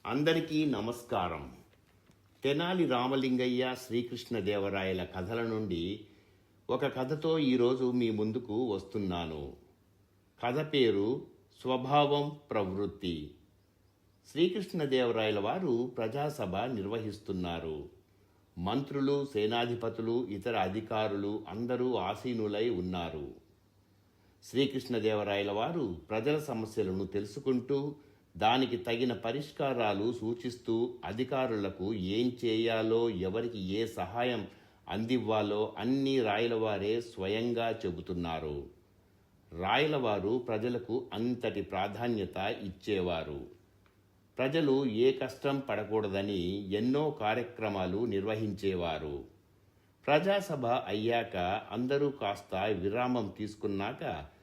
అందరికీ నమస్కారం. తెనాలి రామలింగయ్య శ్రీకృష్ణదేవరాయల కథల నుండి ఒక కథతో ఈరోజు మీ ముందుకు వస్తున్నాను. కథ పేరు స్వభావం ప్రవృత్తి. శ్రీకృష్ణదేవరాయల వారు ప్రజాసభ నిర్వహిస్తున్నారు. మంత్రులు, సేనాధిపతులు, ఇతర అధికారులు అందరూ ఆసీనులై ఉన్నారు. శ్రీకృష్ణదేవరాయల వారు ప్రజల సమస్యలను తెలుసుకుంటూ దానికి తగిన పరిష్కారాలు సూచిస్తూ అధికారులకు ఏం చేయాలో, ఎవరికి ఏ సహాయం అందివ్వాలో అన్నీ రాయలవారే స్వయంగా చెబుతున్నారు. రాయలవారు ప్రజలకు అంతటి ప్రాధాన్యత ఇచ్చేవారు. ప్రజలు ఏ కష్టం పడకూడదని ఎన్నో కార్యక్రమాలు నిర్వహించేవారు. ప్రజాసభ అయ్యాక అందరూ కాస్త విరామం తీసుకున్నాక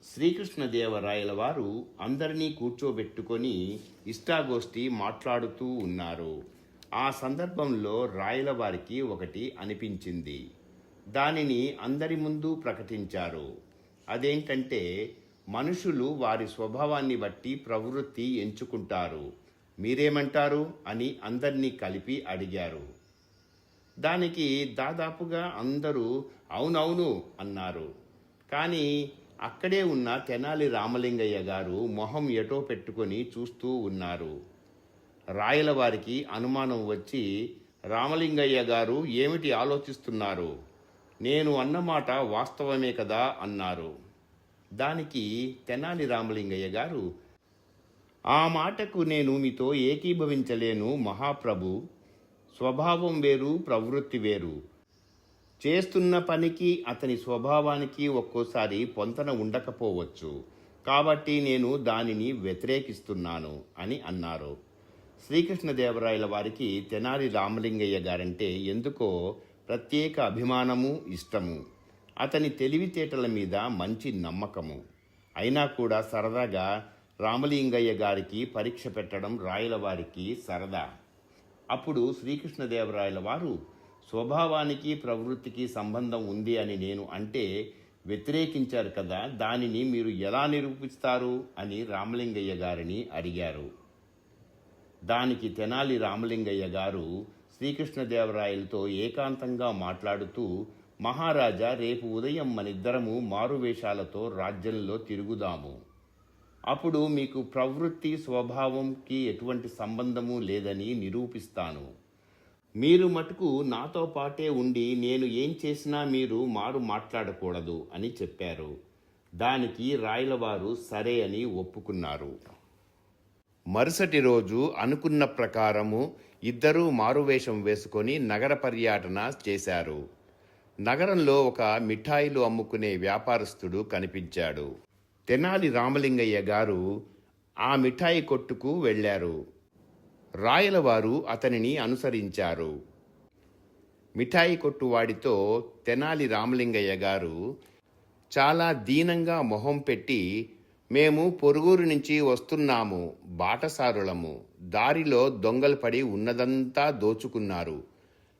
శ్రీకృష్ణదేవరాయల వారు అందరినీ కూర్చోబెట్టుకొని ఇష్టాగోష్ఠి మాట్లాడుతూ ఉన్నారు. ఆ సందర్భంలో రాయల వారికి ఒకటి అనిపించింది. దానిని అందరి ముందు ప్రకటించారు. అదేంటంటే, మనుషులు వారి స్వభావాన్ని బట్టి ప్రవృత్తి ఎంచుకుంటారు. మీరేమంటారు అని అందరినీ కలిపి అడిగారు. దానికి దాదాపుగా అందరూ అవునవును అన్నారు. కానీ అక్కడే ఉన్న తెనాలి రామలింగయ్య గారు మొహం ఎటో పెట్టుకొని చూస్తూ ఉన్నారు. రాయల వారికి అనుమానం వచ్చి, రామలింగయ్య గారు ఏమిటి ఆలోచిస్తున్నారు? నేను అన్నమాట వాస్తవమే కదా అన్నారు. దానికి తెనాలి రామలింగయ్య గారు, ఆ మాటకు నేను మీతో ఏకీభవించలేను మహాప్రభు. స్వభావం వేరు, ప్రవృత్తి వేరు. చేస్తున్న పనికి అతని స్వభావానికి ఒక్కోసారి పొంతన ఉండకపోవచ్చు. కాబట్టి నేను దానిని వ్యతిరేకిస్తున్నాను అని అన్నారు. శ్రీకృష్ణదేవరాయల వారికి తెనాలి రామలింగయ్య గారంటే ఎందుకో ప్రత్యేక అభిమానము, ఇష్టము. అతని తెలివితేటల మీద మంచి నమ్మకము. అయినా కూడా సరదాగా రామలింగయ్య గారికి పరీక్ష పెట్టడం రాయల వారికి సరదా. అప్పుడు శ్రీకృష్ణదేవరాయల వారు, స్వభావానికి ప్రవృత్తికి సంబంధం ఉంది అని నేను అంటే వ్యతిరేకించారు కదా, దానిని మీరు ఎలా నిరూపిస్తారు అని రామలింగయ్య గారిని అడిగారు. దానికి తెనాలి రామలింగయ్య గారు శ్రీకృష్ణదేవరాయలతో ఏకాంతంగా మాట్లాడుతూ, మహారాజా, రేపు ఉదయం మనిద్దరము మారువేషాలతో రాజ్యంలో తిరుగుదాము. అప్పుడు మీకు ప్రవృత్తి స్వభావంకి ఎటువంటి సంబంధము లేదని నిరూపిస్తాను. మీరు మటుకు నాతో పాటే ఉండి నేను ఏం చేసినా మీరు మాట్లాడకూడదు అని చెప్పారు. దానికి రాయలవారు సరే అని ఒప్పుకున్నారు. మరుసటి రోజు అనుకున్న ప్రకారము ఇద్దరూ మారువేషం వేసుకొని నగర పర్యటన చేశారు. నగరంలో ఒక మిఠాయిలు అమ్ముకునే వ్యాపారస్తుడు కనిపించాడు. తెనాలి రామలింగయ్య గారు ఆ మిఠాయి కొట్టుకు వెళ్ళారు. రాయలవారు అతనిని అనుసరించారు. మిఠాయి కొట్టువాడితో తెనాలి రామలింగయ్య గారు చాలా దీనంగా మొహం పెట్టి, మేము పొరుగురు నుంచి వస్తున్నాము, బాటసారులము. దారిలో దొంగలు పడి ఉన్నదంతా దోచుకున్నారు.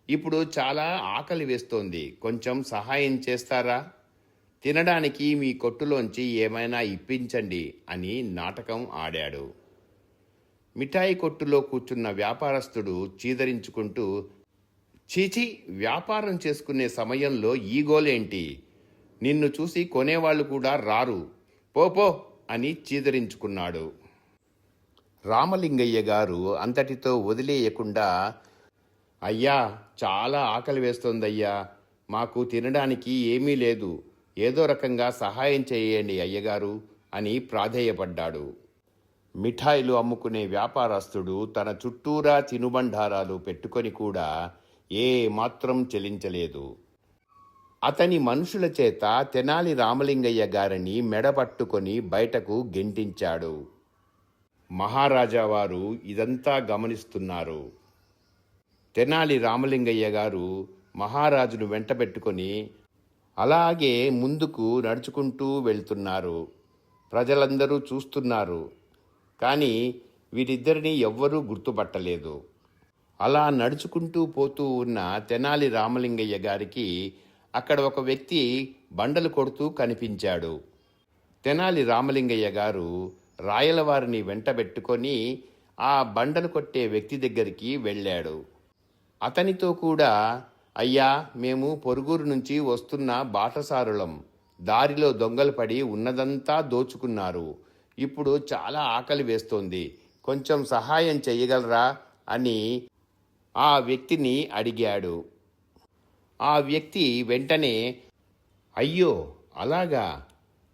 ఇప్పుడు చాలా ఆకలి వేస్తోంది, కొంచెం సహాయం చేస్తారా? తినడానికి మీ కొట్టులోంచి ఏమైనా ఇప్పించండి అని నాటకం ఆడాడు. మిఠాయి కొట్టులో కూర్చున్న వ్యాపారస్తుడు చీదరించుకుంటూ, చీచి, వ్యాపారం చేసుకునే సమయంలో ఈ గోలేంటి? నిన్ను చూసి కొనేవాళ్ళు కూడా రారు, పోపో అని చీదరించుకున్నాడు. రామలింగయ్య గారు అంతటితో వదిలేయకుండా, అయ్యా, చాలా ఆకలి వేస్తోందయ్యా, మాకు తినడానికి ఏమీ లేదు, ఏదో రకంగా సహాయం చేయండి అయ్యగారు అని ప్రాధేయపడ్డాడు. మిఠాయిలు అమ్ముకునే వ్యాపారస్తుడు తన చుట్టూరా తినుబండారాలు పెట్టుకొని కూడా ఏ మాత్రం చెలించలేదు. అతని మనుషుల చేత తెనాలి రామలింగయ్య గారిని మెడపట్టుకొని బయటకు గెంటించాడు. మహారాజా వారు ఇదంతా గమనిస్తున్నారు. తెనాలి రామలింగయ్య గారు మహారాజును వెంటబెట్టుకొని అలాగే ముందుకు నడుచుకుంటూ వెళ్తున్నారు. ప్రజలందరూ చూస్తున్నారు. కానీ వీరిద్దరిని ఎవ్వరూ గుర్తుపట్టలేదు. అలా నడుచుకుంటూ పోతూ ఉన్న తెనాలి రామలింగయ్య గారికి అక్కడ ఒక వ్యక్తి బండలు కొడుతూ కనిపించాడు. తెనాలి రామలింగయ్య గారు రాయలవారిని వెంటబెట్టుకొని ఆ బండలు కొట్టే వ్యక్తి దగ్గరికి వెళ్ళాడు. అతనితో కూడా, అయ్యా, మేము పొరుగురు నుంచి వస్తున్న బాటసారులం. దారిలో దొంగలు పడి ఉన్నదంతా దోచుకున్నారు. ఇప్పుడు చాలా ఆకలి వేస్తోంది. కొంచెం సహాయం చెయ్యగలరా అని ఆ వ్యక్తిని అడిగాడు. ఆ వ్యక్తి వెంటనే, అయ్యో, అలాగా,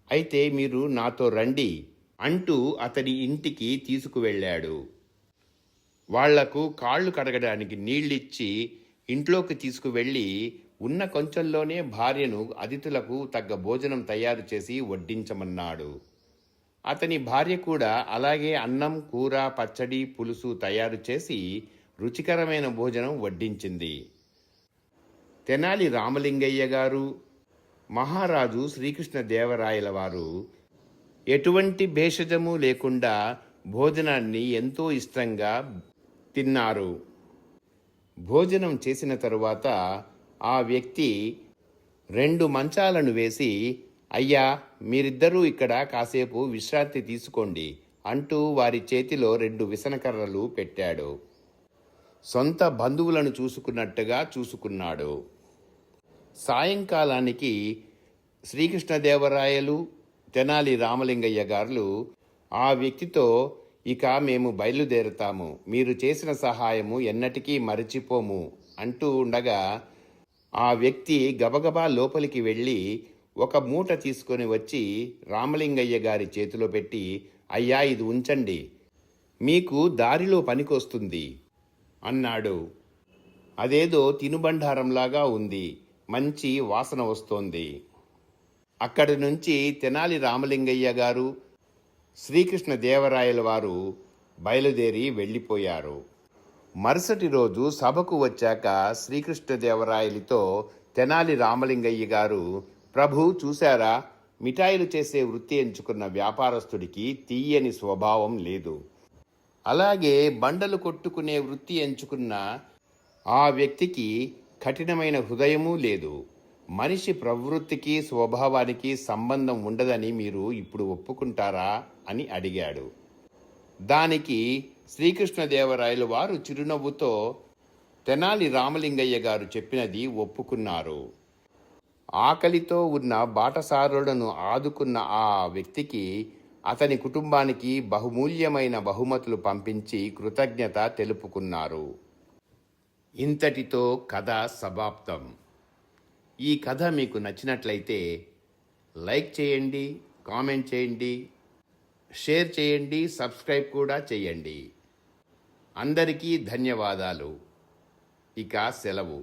అయితే మీరు నాతో రండి అంటూ అతని ఇంటికి తీసుకువెళ్ళాడు. వాళ్లకు కాళ్ళు కడగడానికి నీళ్ళిచ్చి ఇంట్లోకి తీసుకువెళ్ళి ఉన్న కొంచెంలోనే భార్యను అతిథులకు తగ్గ భోజనం తయారు చేసి వడ్డించమన్నాడు. అతని భార్య కూడా అలాగే అన్నం, కూర, పచ్చడి, పులుసు తయారు చేసి రుచికరమైన భోజనం వడ్డించింది. తెనాలి రామలింగయ్య గారు, మహారాజు శ్రీకృష్ణదేవరాయల వారు ఎటువంటి భేషజము లేకుండా భోజనాన్ని ఎంతో ఇష్టంగా తిన్నారు. భోజనం చేసిన తరువాత ఆ వ్యక్తి 2 మంచాలను వేసి, అయ్యా, మీరిద్దరూ ఇక్కడ కాసేపు విశ్రాంతి తీసుకోండి అంటూ వారి చేతిలో 2 విసనకర్రలు పెట్టాడు. సొంత బంధువులను చూసుకున్నట్టుగా చూసుకున్నాడు. సాయంకాలానికి శ్రీకృష్ణదేవరాయలు, తెనాలి రామలింగయ్య గారు ఆ వ్యక్తితో, ఇక మేము బయలుదేరుతాము, మీరు చేసిన సహాయము ఎన్నటికీ మరచిపోము అంటూ ఉండగా ఆ వ్యక్తి గబగబా లోపలికి వెళ్ళి ఒక మూట తీసుకొని వచ్చి రామలింగయ్య గారి చేతిలో పెట్టి, అయ్యా, ఇది ఉంచండి, మీకు దారిలో పనికొస్తుంది అన్నాడు. అదేదో తినుబండారంలాగా ఉంది, మంచి వాసన వస్తోంది. అక్కడి నుంచి తెనాలి రామలింగయ్య గారు, శ్రీకృష్ణదేవరాయల వారు బయలుదేరి వెళ్ళిపోయారు. మరుసటి రోజు సభకు వచ్చాక శ్రీకృష్ణదేవరాయలతో తెనాలి రామలింగయ్య గారు, ప్రభు, చూశారా, మిఠాయిలు చేసే వృత్తి ఎంచుకున్న వ్యాపారస్తుడికి తీయని స్వభావం లేదు. అలాగే బండలు కొట్టుకునే వృత్తి ఎంచుకున్న ఆ వ్యక్తికి కఠినమైన హృదయమూ లేదు. మనిషి ప్రవృత్తికి స్వభావానికి సంబంధం ఉండదని మీరు ఇప్పుడు ఒప్పుకుంటారా అని అడిగాడు. దానికి శ్రీకృష్ణదేవరాయలు వారు చిరునవ్వుతో తెనాలి రామలింగయ్య గారు చెప్పినది ఒప్పుకున్నారు. ఆకలితో ఉన్న బాటసారులను ఆదుకున్న ఆ వ్యక్తికి, అతని కుటుంబానికి బహుమూల్యమైన బహుమతులు పంపించి కృతజ్ఞత తెలుపుకున్నారు. ఇంతటితో కథ సమాప్తం. ఈ కథ మీకు నచ్చినట్లయితే లైక్ చేయండి, కామెంట్ చేయండి, షేర్ చేయండి, సబ్స్క్రైబ్ కూడా చేయండి. అందరికీ ధన్యవాదాలు. ఇక సెలవు.